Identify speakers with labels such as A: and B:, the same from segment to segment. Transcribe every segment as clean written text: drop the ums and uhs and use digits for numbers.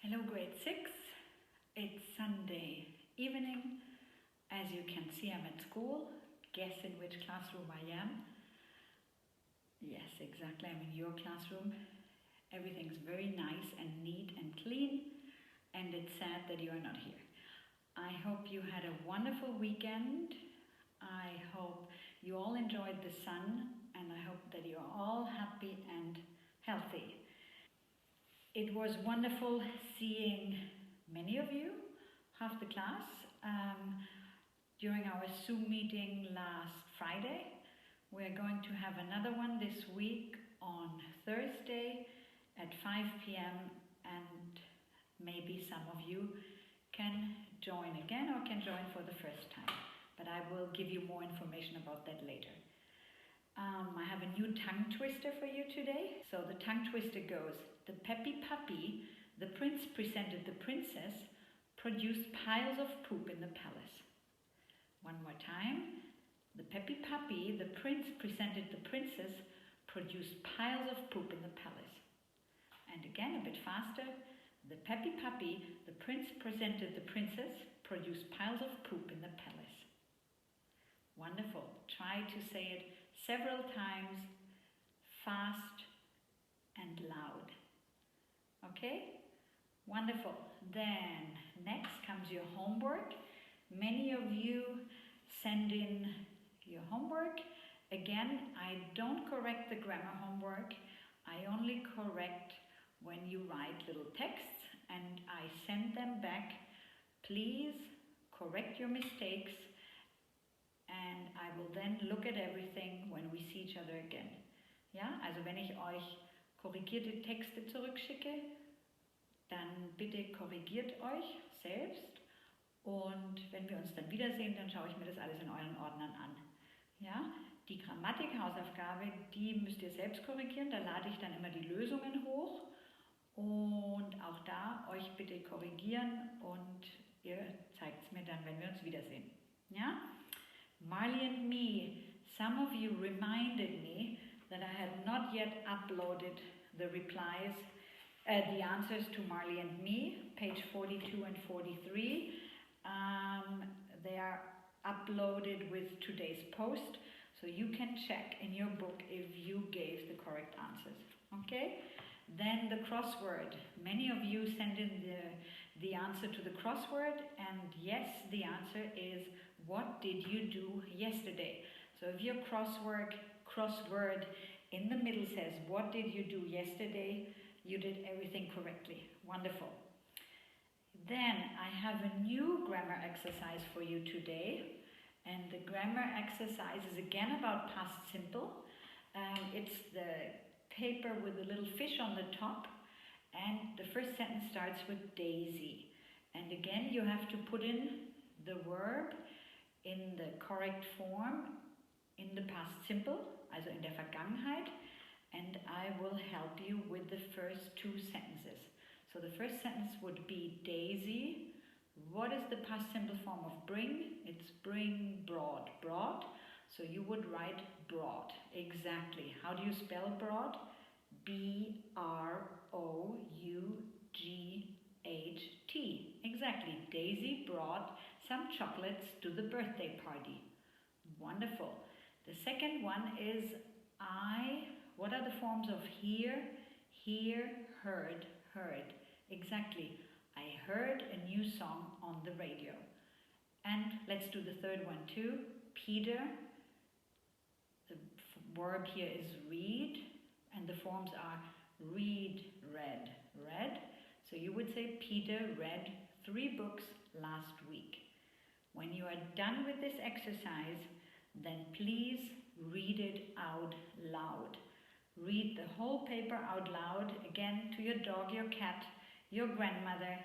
A: Hello grade 6, it's Sunday evening. As you can see, I'm at school. Guess in which classroom I am? Yes, exactly, I'm in your classroom. Everything's very nice and neat and clean, and it's sad that you are not here. I hope you had a wonderful weekend. I hope you all enjoyed the sun, and I hope that you are all happy and healthy. It was wonderful seeing many of you, half the class, during our Zoom meeting last Friday. We're going to have another one this week on Thursday at 5 p.m. and maybe some of you can join again or can join for the first time. But I will give you more information about that later. I have a new tongue twister for you today. So the tongue twister goes: the peppy puppy, the prince presented the princess, produced piles of poop in the palace. One more time. The peppy puppy, the prince presented the princess, produced piles of poop in the palace. And again, a bit faster. The peppy puppy, the prince presented the princess, produced piles of poop in the palace. Wonderful. Try to say it several times, fast and loud. Okay? Wonderful. Then next comes your homework. Many of you send in your homework. Again, I don't correct the grammar homework. I only correct when you write little texts and I send them back. Please correct your mistakes, and I will then look at everything when we see each other again. Ja, also wenn ich euch korrigierte Texte zurückschicke, dann bitte korrigiert euch selbst, und wenn wir uns dann wiedersehen, dann schaue ich mir das alles in euren Ordnern an. Ja, die Grammatik-Hausaufgabe, die müsst ihr selbst korrigieren, da lade ich dann immer die Lösungen hoch, und auch da euch bitte korrigieren und ihr zeigt es mir dann, wenn wir uns wiedersehen. Ja? Marley and me, some of you reminded me that I had not yet uploaded the replies, the answers to Marley and me, page 42 and 43. They are uploaded with today's post, so you can check in your book if you gave the correct answers. Okay? Then the crossword. Many of you send in the answer to the crossword, and yes, the answer is: what did you do yesterday? So if your crossword in the middle says, what did you do yesterday? You did everything correctly. Wonderful. Then I have a new grammar exercise for you today. And the grammar exercise is again about past simple. It's the paper with a little fish on the top. And the first sentence starts with Daisy. And again, you have to put in the verb in the correct form in the past simple, also in der Vergangenheit, and I will help you with the first two sentences. So the first sentence would be Daisy. What is the past simple form of bring? It's bring, brought, brought. So you would write brought. Exactly. How do you spell brought? B-R-O-U-G-H-T. Exactly. Daisy brought some chocolates to the birthday party. Wonderful. The second one is I. What are the forms of hear? Hear, heard, heard. Exactly. I heard a new song on the radio. And let's do the third one too. Peter. The verb here is read, and the forms are read, read, read. So you would say Peter read 3 books last week. When you are done with this exercise, then please read it out loud. Read the whole paper out loud, again to your dog, your cat, your grandmother.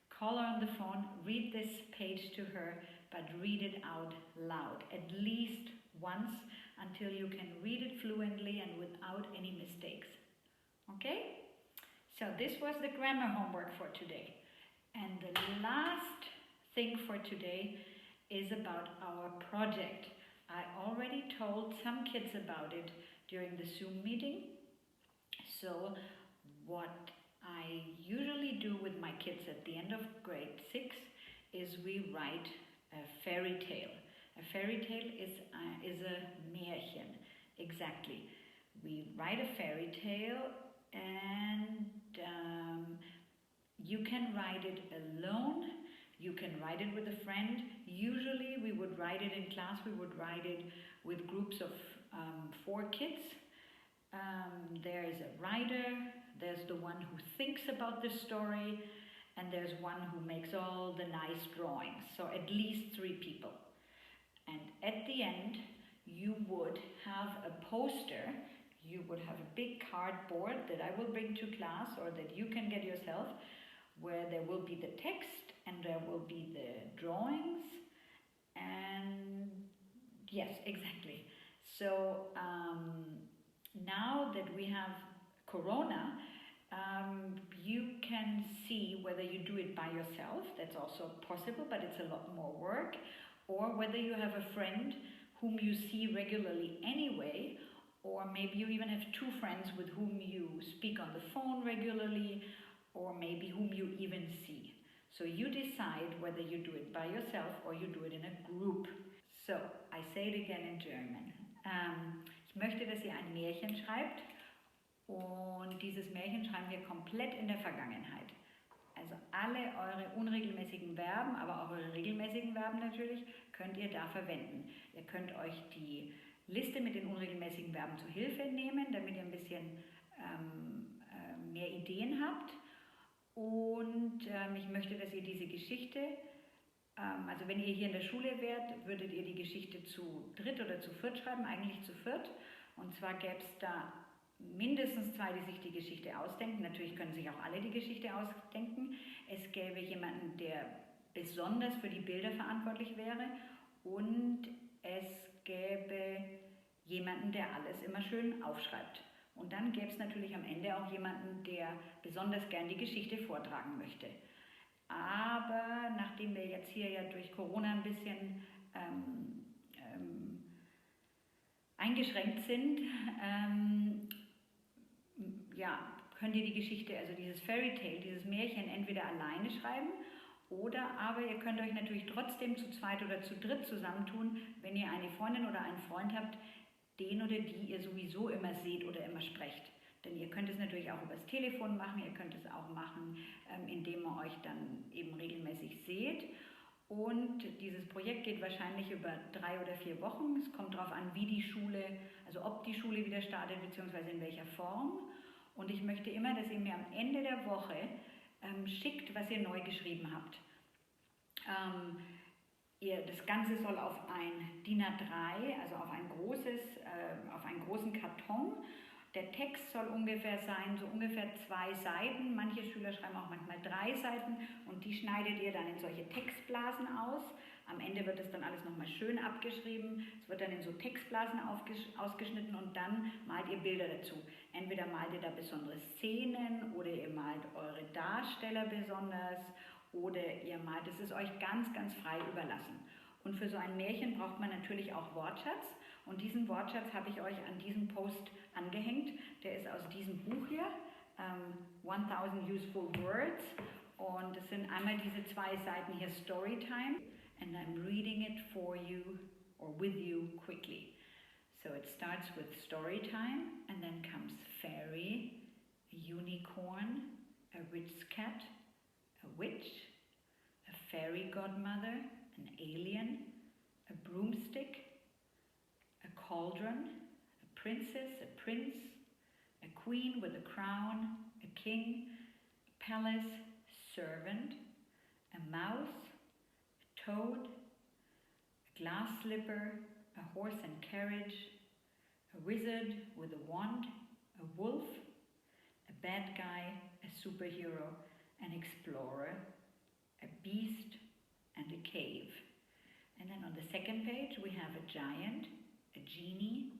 A: Call her on the phone, read this page to her, but read it out loud, at least once, until you can read it fluently and without any mistakes. Okay? So this was the grammar homework for today. And the last thing for today is about our project. I already told some kids about it during the Zoom meeting. So what I usually do with my kids at the end of grade 6 is we write a fairy tale. A fairy tale is a Märchen, exactly. We write a fairy tale, and you can write it alone, you can write it with a friend. Usually we would write it in class, we would write it with groups of 4 kids. There is a writer, there's the one who thinks about the story, and there's one who makes all the nice drawings. So at least 3 people. And at the end, you would have a poster, you would have a big cardboard that I will bring to class or that you can get yourself, where there will be the text and there will be the drawings. And yes, exactly. So now that we have Corona, you can see whether you do it by yourself, that's also possible, but it's a lot more work, or whether you have a friend whom you see regularly anyway, or maybe you even have 2 friends with whom you speak on the phone regularly, or maybe whom you even see. So you decide whether you do it by yourself or you do it in a group. So, I say it again in German. Ich möchte, dass ihr ein Märchen schreibt, und dieses Märchen schreiben wir komplett in der Vergangenheit. Also alle eure unregelmäßigen Verben, aber auch eure regelmäßigen Verben natürlich, könnt ihr da verwenden. Ihr könnt euch die Liste mit den unregelmäßigen Verben zu Hilfe nehmen, damit ihr ein bisschen mehr Ideen habt. Und ich möchte, dass ihr diese Geschichte, also wenn ihr hier in der Schule wärt, würdet ihr die Geschichte zu 3 oder zu 4 schreiben, eigentlich zu 4. Und zwar gäbe es da mindestens 2, die sich die Geschichte ausdenken. Natürlich können sich auch alle die Geschichte ausdenken. Es gäbe jemanden, der besonders für die Bilder verantwortlich wäre, und es gäbe jemanden, der alles immer schön aufschreibt. Und dann gäbe es natürlich am Ende auch jemanden, der besonders gern die Geschichte vortragen möchte. Aber nachdem wir jetzt hier ja durch Corona ein bisschen eingeschränkt sind, ja, könnt ihr die Geschichte, also dieses Fairy Tale, dieses Märchen entweder alleine schreiben, oder aber ihr könnt euch natürlich trotzdem zu 2 oder zu 3 zusammentun, wenn ihr eine Freundin oder einen Freund habt, den oder die ihr sowieso immer seht oder immer sprecht. Denn ihr könnt es natürlich auch übers Telefon machen, ihr könnt es auch machen, indem ihr euch dann eben regelmäßig seht. Und dieses Projekt geht wahrscheinlich über 3 oder 4 Wochen. Es kommt darauf an, wie die Schule, also ob die Schule wieder startet, beziehungsweise in welcher Form. Und ich möchte immer, dass ihr mir am Ende der Woche schickt, was ihr neu geschrieben habt. Das Ganze soll auf ein DIN A3, also auf auf einen großen Karton. Der Text soll ungefähr sein, so ungefähr 2 Seiten. Manche Schüler schreiben auch manchmal 3 Seiten, und die schneidet ihr dann in solche Textblasen aus. Am Ende wird das dann alles nochmal schön abgeschrieben. Es wird dann in so Textblasen ausgeschnitten, und dann malt ihr Bilder dazu. Entweder malt ihr da besondere Szenen, oder ihr malt eure Darsteller besonders, oder ihr malt, es ist euch ganz, ganz frei überlassen. Und für so ein Märchen braucht man natürlich auch Wortschatz, und diesen Wortschatz habe ich euch an diesem Post angehängt. Der ist aus diesem Buch hier, 1000 Useful Words, und es sind einmal diese 2 Seiten hier Storytime, and I'm reading it for you or with you quickly. So it starts with Storytime, and then comes fairy, a unicorn, a rich cat, a witch, a fairy godmother, an alien, a broomstick, a cauldron, a princess, a prince, a queen with a crown, a king, a palace, servant, a mouse, a toad, a glass slipper, a horse and carriage, a wizard with a wand, a wolf, a bad guy, a superhero, an explorer, a beast, and a cave. And then on the second page we have a giant, a genie,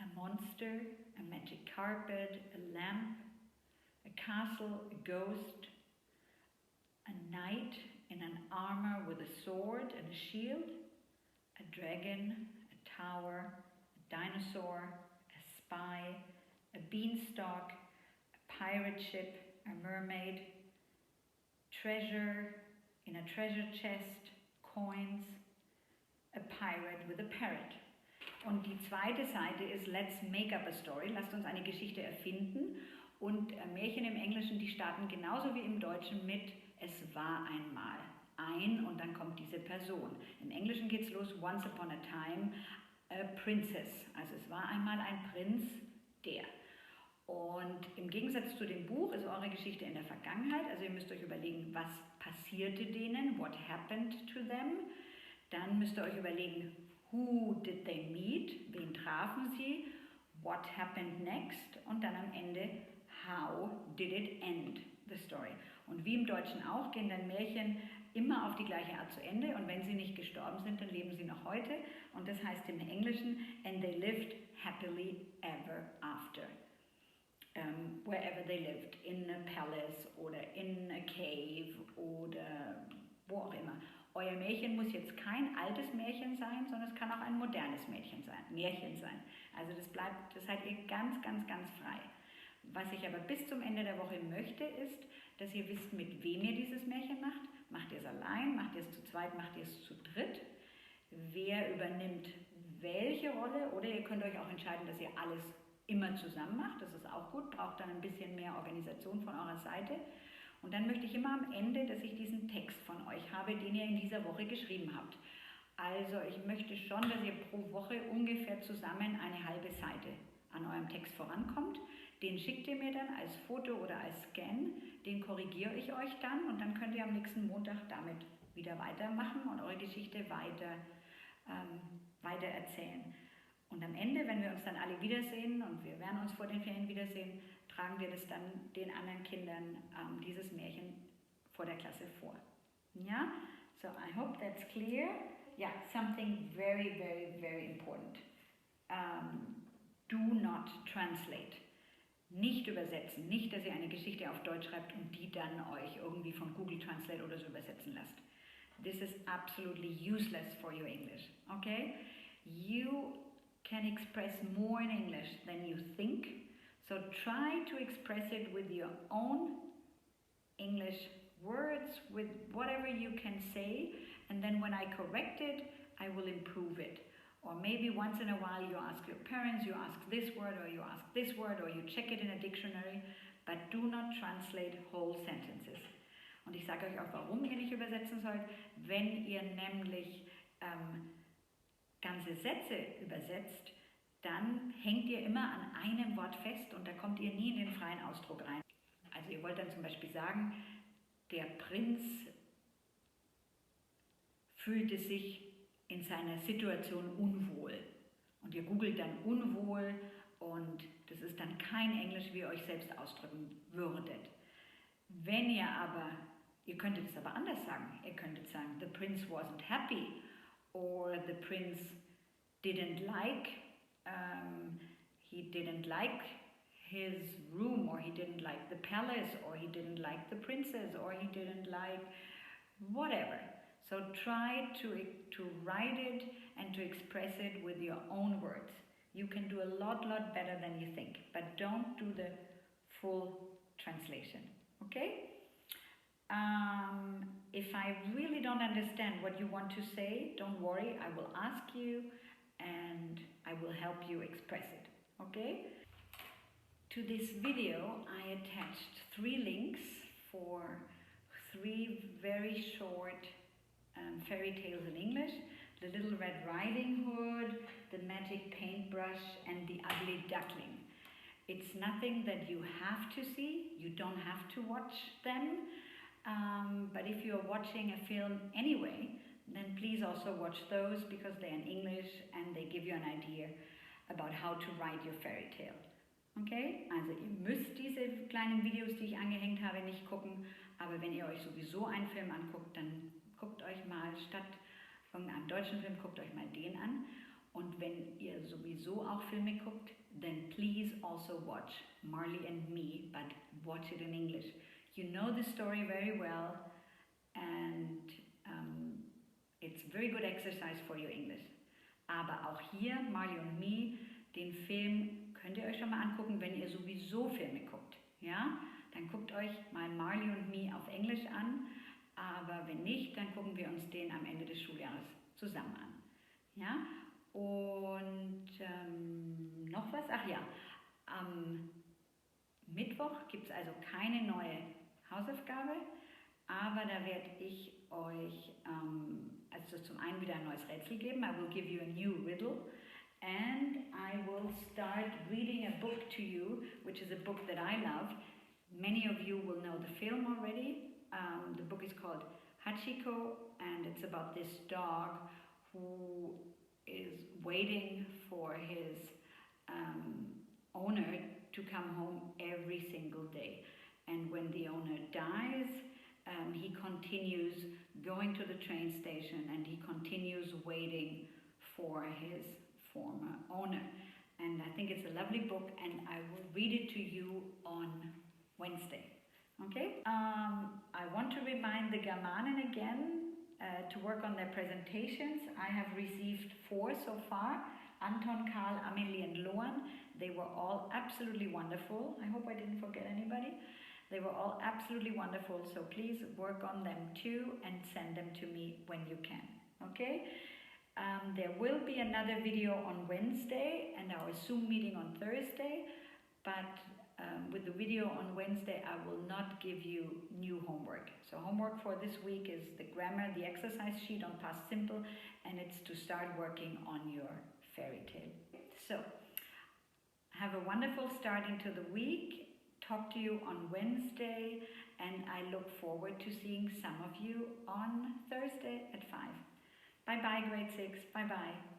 A: a monster, a magic carpet, a lamp, a castle, a ghost, a knight in an armor with a sword and a shield, a dragon, a tower, a dinosaur, a spy, a beanstalk, a pirate ship, a mermaid, treasure in a treasure chest, coins, a pirate with a parrot. Und die zweite Seite ist Let's make up a story, lasst uns eine Geschichte erfinden. Und Märchen im Englischen, die starten genauso wie im Deutschen mit Es war einmal ein und dann kommt diese Person. Im Englischen geht es los, Once upon a time, a princess. Also es war einmal ein Prinz, der. Und im Gegensatz zu dem Buch ist eure Geschichte in der Vergangenheit. Also ihr müsst euch überlegen, was passierte denen, what happened to them. Dann müsst ihr euch überlegen, who did they meet, wen trafen sie, what happened next und dann am Ende, how did it end, the story. Und wie im Deutschen auch, gehen dann Märchen immer auf die gleiche Art zu Ende und wenn sie nicht gestorben sind, dann leben sie noch heute. Und das heißt im Englischen, and they lived happily ever after. Wherever they lived, in a palace oder in a cave oder wo auch immer. Euer Märchen muss jetzt kein altes Märchen sein, sondern es kann auch ein modernes Märchen sein. Also das seid ihr ganz, ganz, ganz frei. Was ich aber bis zum Ende der Woche möchte, ist, dass ihr wisst, mit wem ihr dieses Märchen macht. Macht ihr es allein, macht ihr es zu zweit, macht ihr es zu dritt? Wer übernimmt welche Rolle? Oder ihr könnt euch auch entscheiden, dass ihr alles immer zusammen macht. Das ist auch gut, braucht dann ein bisschen mehr Organisation von eurer Seite. Und dann möchte ich immer am Ende, dass ich diesen Text von euch habe, den ihr in dieser Woche geschrieben habt. Also ich möchte schon, dass ihr pro Woche ungefähr zusammen eine halbe Seite an eurem Text vorankommt. Den schickt ihr mir dann als Foto oder als Scan, den korrigiere ich euch dann und dann könnt ihr am nächsten Montag damit wieder weitermachen und eure Geschichte weiter erzählen. Und am Ende, wenn wir uns dann alle wiedersehen und wir werden uns vor den Ferien wiedersehen, tragen wir das dann den anderen Kindern dieses Märchen vor der Klasse vor. Ja? So I hope that's clear. Yeah, something very, very, very important. Do not translate. Nicht übersetzen. Nicht, dass ihr eine Geschichte auf Deutsch schreibt und die dann euch irgendwie von Google Translate oder so übersetzen lasst. This is absolutely useless for your English. Okay? You can express more in English than you think. So try to express it with your own English words, with whatever you can say, and then when I correct it, I will improve it. Or maybe once in a while you ask your parents, you ask this word or you ask this word or you check it in a dictionary, but do not translate whole sentences. Und ich sage euch auch, warum ihr nicht übersetzen sollt. Wenn ihr nämlich ganze Sätze übersetzt, dann hängt ihr immer an einem Wort fest und da kommt ihr nie in den freien Ausdruck rein. Also ihr wollt dann zum Beispiel sagen, der Prinz fühlte sich in seiner Situation unwohl. Und ihr googelt dann unwohl und das ist dann kein Englisch, wie ihr euch selbst ausdrücken würdet. Wenn ihr aber, ihr könntet es aber anders sagen, ihr könntet sagen, the prince wasn't happy or the prince didn't like his room, or he didn't like the palace, or he didn't like the princess, or he didn't like whatever. So try to write it and to express it with your own words. You can do a lot better than you think, but don't do the full translation, okay? If I really don't understand what you want to say, don't worry, I will ask you and I will help you express it, okay? To this video, I attached 3 links for 3 very short fairy tales in English: The Little Red Riding Hood, The Magic Paintbrush, and The Ugly Duckling. It's nothing that you have to see, you don't have to watch them, but if you're watching a film anyway, then please also watch those because they're in English and they give you an idea about how to write your fairy tale. Okay? Also ihr müsst diese kleinen Videos, die ich angehängt habe, nicht gucken, aber wenn ihr euch sowieso einen Film anguckt, dann guckt euch mal statt irgendeinem deutschen Film, guckt euch mal den an. Und wenn ihr sowieso auch Filme guckt, then please also watch Marley and Me, but watch it in English. You know the story very well and it's very good exercise for your English. Aber auch hier, Marley and Me, den Film könnt ihr euch schon mal angucken, wenn ihr sowieso Filme guckt. Ja? Dann guckt euch mal Marley and Me auf Englisch an aber wenn nicht, dann gucken wir uns den am Ende des Schuljahres zusammen an. Ja? Und noch was? Ach ja, am Mittwoch gibt es also keine neue Hausaufgabe, aber da werde ich euch also zum einen wieder ein neues Rätsel geben. I will give you a new riddle and I will start reading a book to you, which is a book that I love. Many of you will know the film already. The book is called Hachiko and it's about this dog who is waiting for his owner to come home every single day. And when the owner dies, he continues going to the train station and he continues waiting for his former owner. And I think it's a lovely book and I will read it to you on Wednesday. Okay? I want to remind the Germanen again to work on their presentations. I have received 4 so far. Anton, Karl, Amelie and Loan. They were all absolutely wonderful. I hope I didn't forget anybody. They were all absolutely wonderful, so please work on them too and send them to me when you can, okay? There will be another video on Wednesday and our Zoom meeting on Thursday, but with the video on Wednesday, I will not give you new homework. So homework for this week is the grammar, the exercise sheet on past simple, and it's to start working on your fairy tale. So, have a wonderful start into the week. Talk to you on Wednesday, and I look forward to seeing some of you on Thursday at 5. Bye-bye, grade 6. Bye-bye.